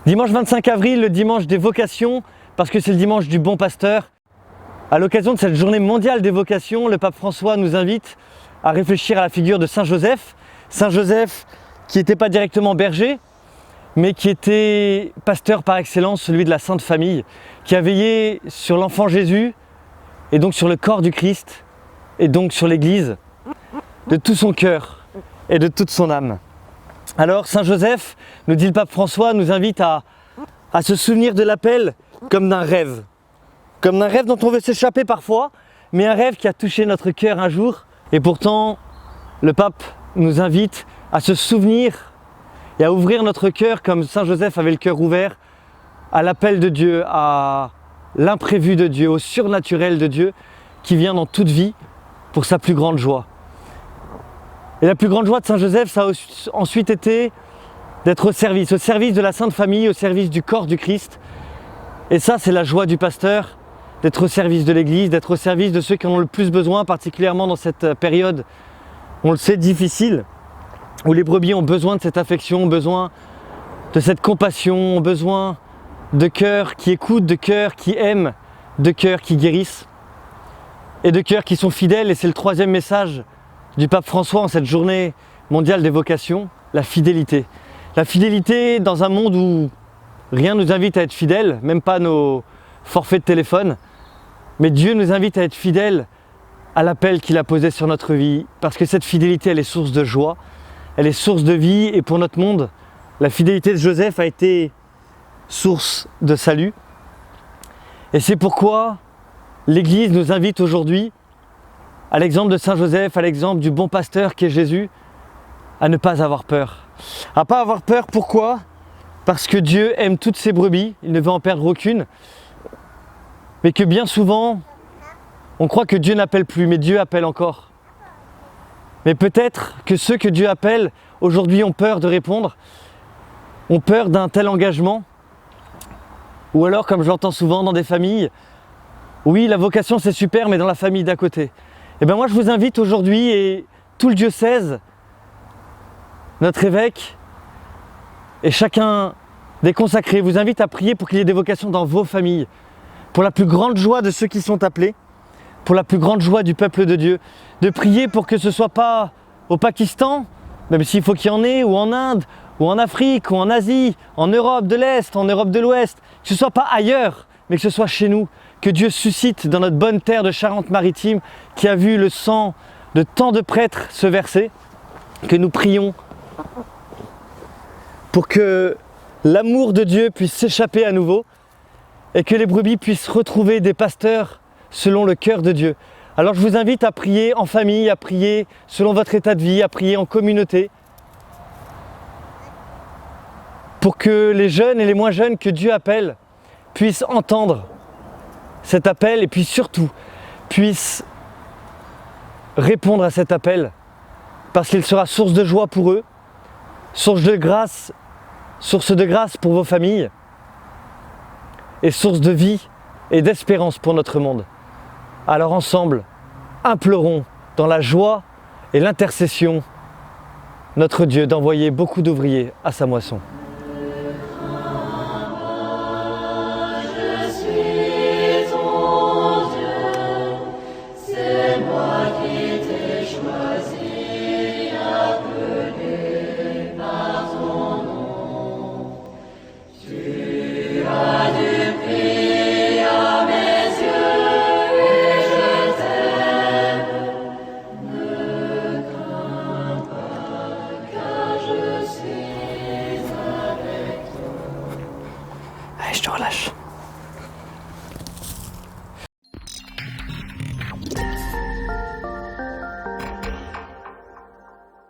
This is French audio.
Dimanche 25 avril, le dimanche des vocations, parce que c'est le dimanche du bon pasteur. À l'occasion de cette journée mondiale des vocations, le pape François nous invite à réfléchir à la figure de Saint Joseph. Saint Joseph qui n'était pas directement berger, mais qui était pasteur par excellence, celui de la Sainte Famille, qui a veillé sur l'enfant Jésus, et donc sur le corps du Christ, et donc sur l'Église, de tout son cœur et de toute son âme. Alors Saint Joseph, nous dit le pape François, nous invite à se souvenir de l'appel comme d'un rêve dont on veut s'échapper parfois, mais un rêve qui a touché notre cœur un jour. Et pourtant, le pape nous invite à se souvenir et à ouvrir notre cœur comme Saint Joseph avait le cœur ouvert à l'appel de Dieu, à l'imprévu de Dieu, au surnaturel de Dieu qui vient dans toute vie pour sa plus grande joie. Et la plus grande joie de Saint Joseph, ça a ensuite été d'être au service de la Sainte Famille, au service du corps du Christ. Et ça, c'est la joie du pasteur, d'être au service de l'Église, d'être au service de ceux qui en ont le plus besoin, particulièrement dans cette période, on le sait, difficile, où les brebis ont besoin de cette affection, ont besoin de cette compassion, ont besoin de cœurs qui écoutent, de cœurs qui aiment, de cœurs qui guérissent, et de cœurs qui sont fidèles. Et c'est le troisième message du pape François en cette journée mondiale des vocations, la fidélité. La fidélité dans un monde où rien ne nous invite à être fidèles, même pas nos forfaits de téléphone, mais Dieu nous invite à être fidèles à l'appel qu'il a posé sur notre vie, parce que cette fidélité, elle est source de joie, elle est source de vie, et pour notre monde, la fidélité de Joseph a été source de salut. Et c'est pourquoi l'Église nous invite aujourd'hui, à l'exemple de Saint Joseph, à l'exemple du bon pasteur qui est Jésus, à ne pas avoir peur. À ne pas avoir peur, pourquoi ? Parce que Dieu aime toutes ses brebis, il ne veut en perdre aucune, mais que bien souvent, on croit que Dieu n'appelle plus, mais Dieu appelle encore. Mais peut-être que ceux que Dieu appelle, aujourd'hui ont peur de répondre, ont peur d'un tel engagement, ou alors, comme je l'entends souvent dans des familles, oui, la vocation c'est super, mais dans la famille d'à côté. Et bien moi je vous invite aujourd'hui, et tout le diocèse, notre évêque, et chacun des consacrés vous invite à prier pour qu'il y ait des vocations dans vos familles, pour la plus grande joie de ceux qui sont appelés, pour la plus grande joie du peuple de Dieu, de prier pour que ce ne soit pas au Pakistan, même s'il faut qu'il y en ait, ou en Inde, ou en Afrique, ou en Asie, en Europe de l'Est, en Europe de l'Ouest, que ce ne soit pas ailleurs, mais que ce soit chez nous, que Dieu suscite dans notre bonne terre de Charente-Maritime, qui a vu le sang de tant de prêtres se verser, que nous prions pour que l'amour de Dieu puisse s'échapper à nouveau et que les brebis puissent retrouver des pasteurs selon le cœur de Dieu. Alors je vous invite à prier en famille, à prier selon votre état de vie, à prier en communauté, pour que les jeunes et les moins jeunes que Dieu appelle puissent entendre cet appel, et puis surtout puissent répondre à cet appel, parce qu'il sera source de joie pour eux, source de grâce pour vos familles, et source de vie et d'espérance pour notre monde. Alors ensemble, implorons dans la joie et l'intercession notre Dieu d'envoyer beaucoup d'ouvriers à sa moisson. Allez, je te relâche.